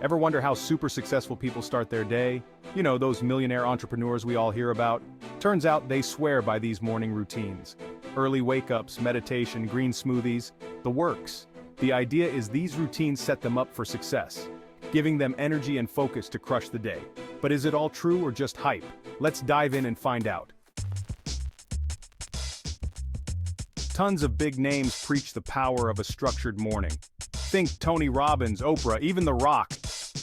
Ever wonder how super successful people start their day? You know, those millionaire entrepreneurs we all hear about? Turns out they swear by these morning routines. Early wake-ups, meditation, green smoothies, the works. The idea is these routines set them up for success, giving them energy and focus to crush the day. But is it all true or just hype? Let's dive in and find out. Tons of big names preach the power of a structured morning. Think Tony Robbins, Oprah, even The Rock.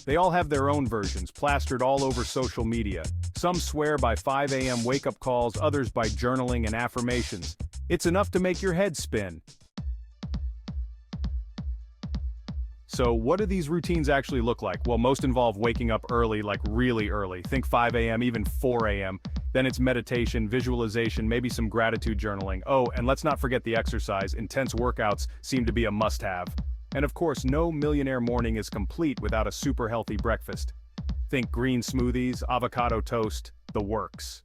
They all have their own versions, plastered all over social media. Some swear by 5 a.m. wake-up calls, others by journaling and affirmations. It's enough to make your head spin. So what do these routines actually look like? Well, most involve waking up early, like really early. Think 5 a.m., even 4 a.m. Then it's meditation, visualization, maybe some gratitude journaling. Oh, and let's not forget the exercise. Intense workouts seem to be a must-have. And of course, no millionaire morning is complete without a super healthy breakfast. Think green smoothies, avocado toast, the works.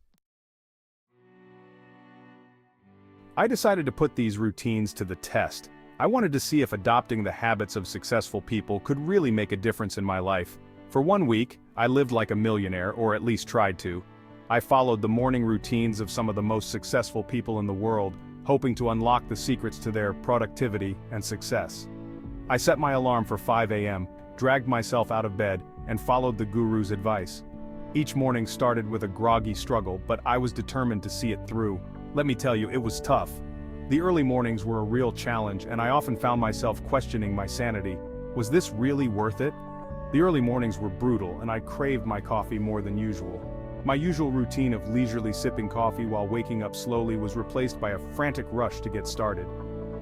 I decided to put these routines to the test. I wanted to see if adopting the habits of successful people could really make a difference in my life. For 1 week, I lived like a millionaire, or at least tried to. I followed the morning routines of some of the most successful people in the world, hoping to unlock the secrets to their productivity and success. I set my alarm for 5 a.m., dragged myself out of bed, and followed the guru's advice. Each morning started with a groggy struggle, but I was determined to see it through. Let me tell you, it was tough. The early mornings were a real challenge, and I often found myself questioning my sanity. Was this really worth it? The early mornings were brutal, and I craved my coffee more than usual. My usual routine of leisurely sipping coffee while waking up slowly was replaced by a frantic rush to get started.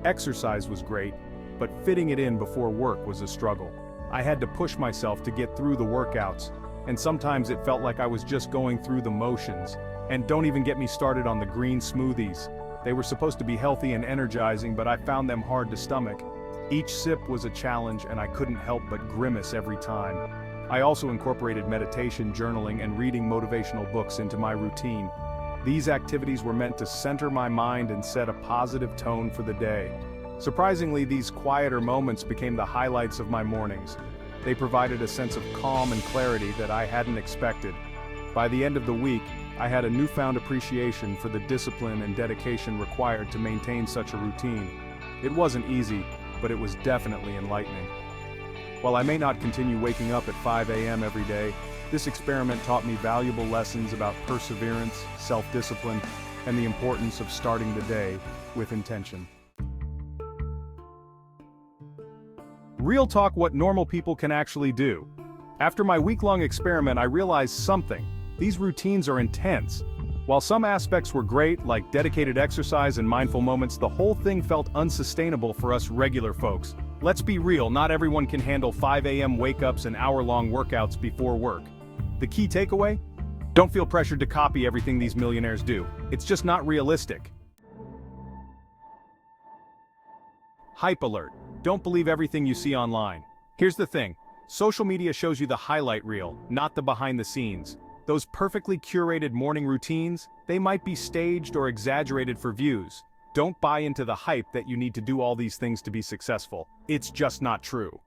Exercise was great, but fitting it in before work was a struggle. I had to push myself to get through the workouts, and sometimes it felt like I was just going through the motions. And don't even get me started on the green smoothies. They were supposed to be healthy and energizing, but I found them hard to stomach. Each sip was a challenge, and I couldn't help but grimace every time. I also incorporated meditation, journaling, and reading motivational books into my routine. These activities were meant to center my mind and set a positive tone for the day. Surprisingly, these quieter moments became the highlights of my mornings. They provided a sense of calm and clarity that I hadn't expected. By the end of the week, I had a newfound appreciation for the discipline and dedication required to maintain such a routine. It wasn't easy, but it was definitely enlightening. While I may not continue waking up at 5 a.m. every day, this experiment taught me valuable lessons about perseverance, self-discipline, and the importance of starting the day with intention. Real talk: what normal people can actually do. After my week-long experiment, I realized something. These routines are intense. While some aspects were great, like dedicated exercise and mindful moments, the whole thing felt unsustainable for us regular folks. Let's be real, not everyone can handle 5 a.m. wake-ups and hour-long workouts before work. The key takeaway? Don't feel pressured to copy everything these millionaires do. It's just not realistic. Hype alert. Don't believe everything you see online. Here's the thing. Social media shows you the highlight reel, not the behind the scenes. Those perfectly curated morning routines, they might be staged or exaggerated for views. Don't buy into the hype that you need to do all these things to be successful. It's just not true.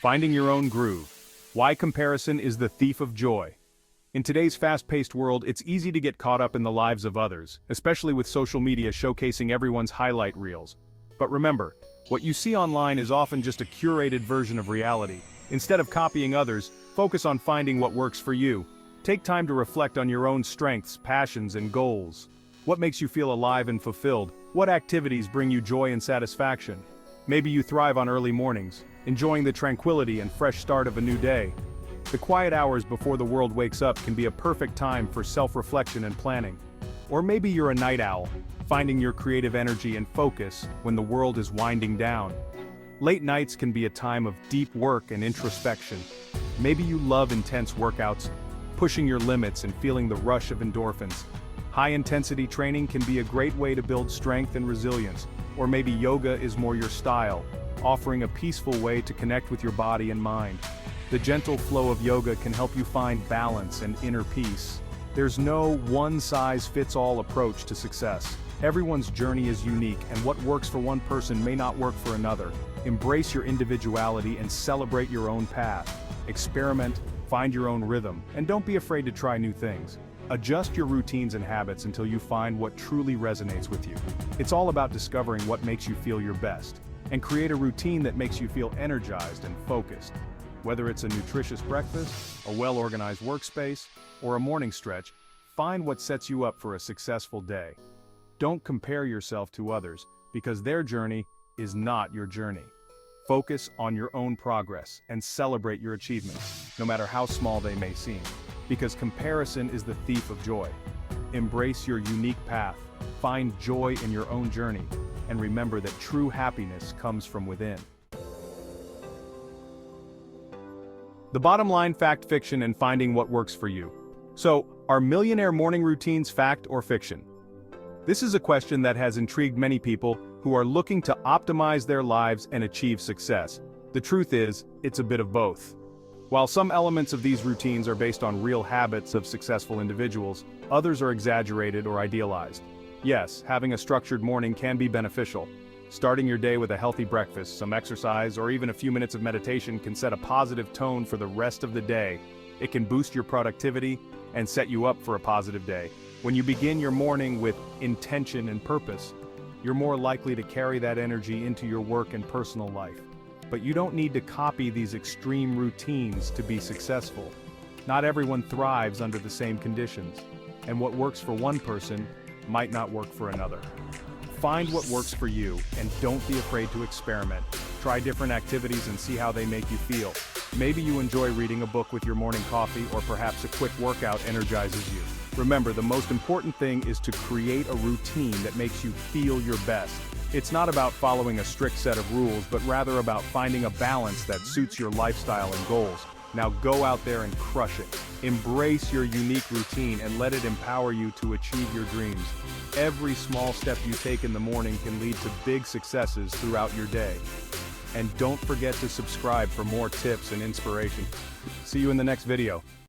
Finding your own groove. Why comparison is the thief of joy. In today's fast-paced world, it's easy to get caught up in the lives of others, especially with social media showcasing everyone's highlight reels. But remember, what you see online is often just a curated version of reality. Instead of copying others, focus on finding what works for you. Take time to reflect on your own strengths, passions, and goals. What makes you feel alive and fulfilled? What activities bring you joy and satisfaction? Maybe you thrive on early mornings, enjoying the tranquility and fresh start of a new day. The quiet hours before the world wakes up can be a perfect time for self-reflection and planning. Or maybe you're a night owl, finding your creative energy and focus when the world is winding down. Late nights can be a time of deep work and introspection. Maybe you love intense workouts, pushing your limits and feeling the rush of endorphins. High-intensity training can be a great way to build strength and resilience. Or maybe yoga is more your style, offering a peaceful way to connect with your body and mind. The gentle flow of yoga can help you find balance and inner peace. There's no one-size-fits-all approach to success. Everyone's journey is unique, and what works for one person may not work for another. Embrace your individuality and celebrate your own path. Experiment, find your own rhythm, and don't be afraid to try new things. Adjust your routines and habits until you find what truly resonates with you. It's all about discovering what makes you feel your best, and create a routine that makes you feel energized and focused. Whether it's a nutritious breakfast, a well-organized workspace, or a morning stretch, find what sets you up for a successful day. Don't compare yourself to others, because their journey is not your journey. Focus on your own progress and celebrate your achievements, no matter how small they may seem, because comparison is the thief of joy. Embrace your unique path, find joy in your own journey, and remember that true happiness comes from within. The bottom line: fact, fiction, and finding what works for you. So, are millionaire morning routines fact or fiction? This is a question that has intrigued many people who are looking to optimize their lives and achieve success. The truth is, it's a bit of both. While some elements of these routines are based on real habits of successful individuals, others are exaggerated or idealized. Yes, having a structured morning can be beneficial. Starting your day with a healthy breakfast, some exercise, or even a few minutes of meditation can set a positive tone for the rest of the day. It can boost your productivity and set you up for a positive day. When you begin your morning with intention and purpose, you're more likely to carry that energy into your work and personal life. But you don't need to copy these extreme routines to be successful. Not everyone thrives under the same conditions, and what works for one person might not work for another. Find what works for you, and don't be afraid to experiment. Try different activities and see how they make you feel. Maybe you enjoy reading a book with your morning coffee, or perhaps a quick workout energizes you. Remember, the most important thing is to create a routine that makes you feel your best. It's not about following a strict set of rules, but rather about finding a balance that suits your lifestyle and goals. Now go out there and crush it. Embrace your unique routine and let it empower you to achieve your dreams. Every small step you take in the morning can lead to big successes throughout your day. And don't forget to subscribe for more tips and inspiration. See you in the next video.